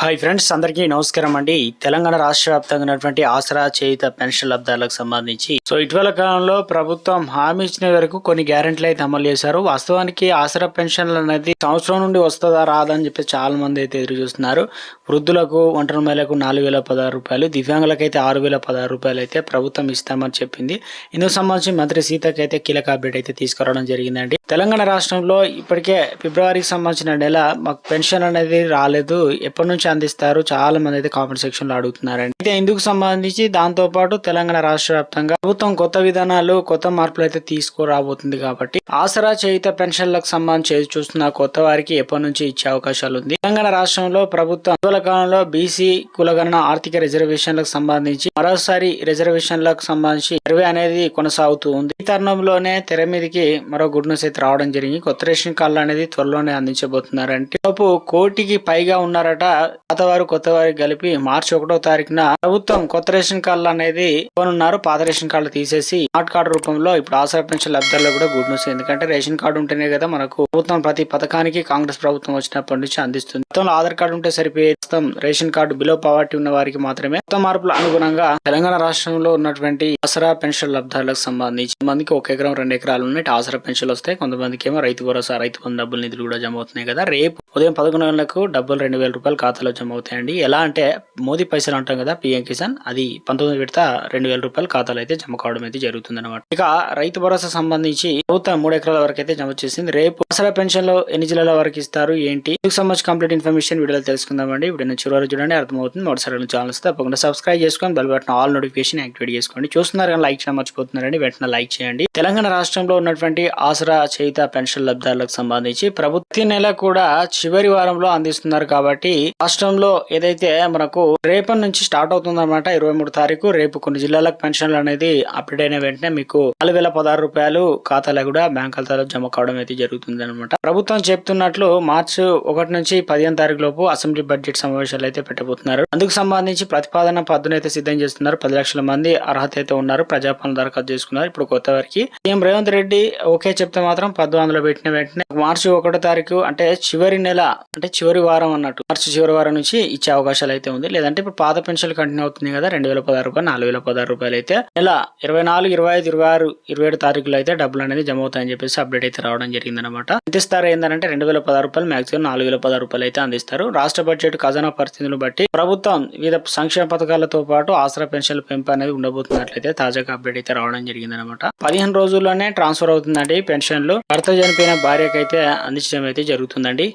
Hi friends, అందరికీ నమస్కారం అండి. తెలంగాణ రాష్ట్ర వ్యాప్తంగా ఉన్నటువంటి ఆసరా చేయుత పెన్షన్ లబ్ధాలకు సంబంధించి ఇటీవల కాలంలో ప్రభుత్వం హామీ ఇచ్చిన వరకు కొన్ని గ్యారెంటీలు అయితే అమలు చేశారు. వాస్తవానికి ఆసరా పెన్షన్లు అనేది సంవత్సరం నుండి వస్తుందా రాదా అని చెప్పి చాలా మంది అయితే ఎదురు చూస్తున్నారు. వృద్ధులకు, ఒంటరి మహిళలకు 4016 రూపాయలు, దివ్యాంగులకు అయితే 6016 రూపాయలు అయితే ప్రభుత్వం ఇస్తామని చెప్పింది. ఇందుకు సంబంధించి మంత్రి సీతకి అయితే కీలక అప్డేట్ అయితే తీసుకురావడం జరిగిందండి. తెలంగాణ రాష్ట్రంలో ఇప్పటికే ఫిబ్రవరికి సంబంధించిన నెల మాకు పెన్షన్ అనేది రాలేదు, ఎప్పటి నుంచి అందిస్తారు, చాలా మంది అయితే కామెంట్ సెక్షన్ లో అడుగుతున్నారండి. అయితే ఇందుకు సంబంధించి దాంతో పాటు తెలంగాణ రాష్ట్ర వ్యాప్తంగా ప్రభుత్వం కొత్త విధానాలు, కొత్త మార్పులు అయితే తీసుకురాబోతుంది. కాబట్టి ఆసరా చేయుత పెన్షన్లకు సంబంధించి చూస్తున్న కొత్త వారికి ఎప్పటి నుంచి ఇచ్చే అవకాశాలు ఉంది. తెలంగాణ రాష్ట్రంలో ప్రభుత్వం ఇటీవల కాలంలో బీసీ కులగణన ఆర్థిక రిజర్వేషన్లకు సంబంధించి మరోసారి రిజర్వేషన్లకు సంబంధించి సర్వే అనేది కొనసాగుతూ ఉంది. ఈ తరుణంలోనే తెర మీదకి మరో గుడ్ న్యూస్ అయితే రావడం జరిగింది. కొత్త రేషన్ కార్డులు అనేది త్వరలోనే అందించబోతున్నారంటే కోటికి పైగా ఉన్నారట. పాతవారు కొత్త వారికి కలిపి మార్చి 1వ తారీఖున ప్రభుత్వం కొత్త రేషన్ కార్డులు అనేది ఇవ్వనున్నారు. పాత రేషన్ కార్డులు తీసేసి స్మార్ట్ కార్డు రూపంలో ఇప్పుడు ఆసరా పెన్షన్ లబ్ధాల్లో కూడా గుడ్ న్యూస్. ఎందుకంటే రేషన్ కార్డు ఉంటేనే కదా మనకు ప్రభుత్వం ప్రతి పథకానికి కాంగ్రెస్ ప్రభుత్వం వచ్చినప్పటి నుంచి అందిస్తుంది. మొత్తంలో ఆధార్ కార్డు ఉంటే సరిపోయే రేషన్ కార్డు బిలో పవర్టీ ఉన్న వారికి మాత్రమే కొత్త మార్పులు అనుగుణంగా తెలంగాణ రాష్ట్రంలో ఉన్నటువంటి ఆసరా పెన్షన్ లబ్ధాలకు సంబంధించి మందికి 1 ఎకరం 2 ఎకరాలు ఉన్నాయి ఆసరా పెన్షన్లు వస్తాయి. కొంతమందికి ఏమో రైతు భరోసా, రైతు బంధు డబ్బులు నిధులు కూడా జమ అవుతున్నాయి కదా. రేపు ఉదయం 11 గంటలకు డబ్బులు 2000 రూపాయలు ఖాతాలో జమ అవుతాయండి. ఎలా అంటే మోదీ పైసలు అంటాం కదా, పిఎం కిసాన్, అది 19 విడత 2000 రూపాయలు ఖాతాలో అయితే జమ కావడం అయితే జరుగుతుంది అనమాట. ఇక రైతు భరోసా సంబంధించి ప్రభుత్వం 3 ఎకరాల వరకు అయితే జమ చేసింది. రేపు ఆసరా పెన్షన్ లో ఎన్ని జిల్లాల వరకు ఇస్తారు, ఏంటి, ఇందుకు సంబంధించి కంప్లీట్ ఇన్ఫర్మేషన్ వీడియోలో తెలుసుకుందామండి. ఇప్పుడు చివరి వరకు చూడండి, అర్థమవుతుంది. మొదటిసారి ఛానల్స్ తప్పకుండా సబ్స్క్రైబ్ చేసుకొని bell button all notification activate చేసుకోండి. చూస్తున్నారు కానీ లైక్ చేయడం మర్చిపోతున్నారండి, వెంటనే లైక్ చేయండి. తెలంగాణ రాష్ట్రంలో ఉన్నటువంటి ఆసరా చేయుత పెన్షన్ లబ్ధాలకు సంబంధించి ప్రభుత్వ నెల కూడా చివరి వారంలో అందిస్తున్నారు. కాబట్టి రాష్ట్రంలో ఏదైతే మనకు రేపటి నుంచి స్టార్ట్ అవుతుంది అనమాట. 23 తారీఖు రేపు కొన్ని జిల్లాలకు పెన్షన్లు అనేది అప్డేట్ అయిన వెంటనే మీకు 4016 రూపాయలు ఖాతాలో కూడా బ్యాంక్ ఖాతాలో జమ కావడం అయితే జరుగుతుంది అనమాట. ప్రభుత్వం చెప్తున్నట్లు మార్చి 1 నుంచి 15 తారీఖు లోపు అసెంబ్లీ బడ్జెట్ సమావేశాలు అయితే పెట్టబోతున్నారు. అందుకు సంబంధించి ప్రతిపాదన పద్దును అయితే సిద్ధం చేస్తున్నారు. 10 లక్షల మంది అర్హత అయితే ఉన్నారు, ప్రజాపాలన దరఖాస్తు చేసుకున్నారు. ఇప్పుడు కొత్త వారికి సీఎం రేవంత్ రెడ్డి ఓకే చెప్తే మాత్రం పద్దు అందులో పెట్టిన వెంటనే మార్చి 1వ తారీఖు అంటే చివరి నెల, అంటే చివరి వారం అన్నట్టు, మార్చి చివరి వారం నుంచి ఇచ్చే అవకాశాలు అయితే ఉంది. లేదంటే ఇప్పుడు పాత పెన్షన్ కంటిన్యూ అవుతుంది కదా, 2016 రూపాయలు, 4016 రూపాయలు అయితే నెల 24, 25, 26, 27 తారీఖులో అయితే డబ్బులు అనేది జమ అవుతాయని చెప్పేసి అప్డేట్ అయితే రావడం జరిగింది అనమాట. ఎంత ఇస్తారు ఏంటంటే 2016 రూపాయలు, మాక్సిమం 4016 రూపాయలు అయితే అందిస్తారు. రాష్ట్ర బడ్జెట్ ఖజానా పరిస్థితులను బట్టి ప్రభుత్వం వివిధ సంక్షేమ పథకాలతో పాటు ఆసరా పెన్షన్ల పెంపు అనేది ఉండబోతున్నట్లయితే తాజాగా అప్డేట్ అయితే రావడం జరిగింది అనమాట. 15 రోజుల్లోనే ట్రాన్స్ఫర్ అవుతుందండి పెన్షన్లు. భర్త చనిపోయిన భార్యకైతే అందించడం అయితే జరుగుతుందండి.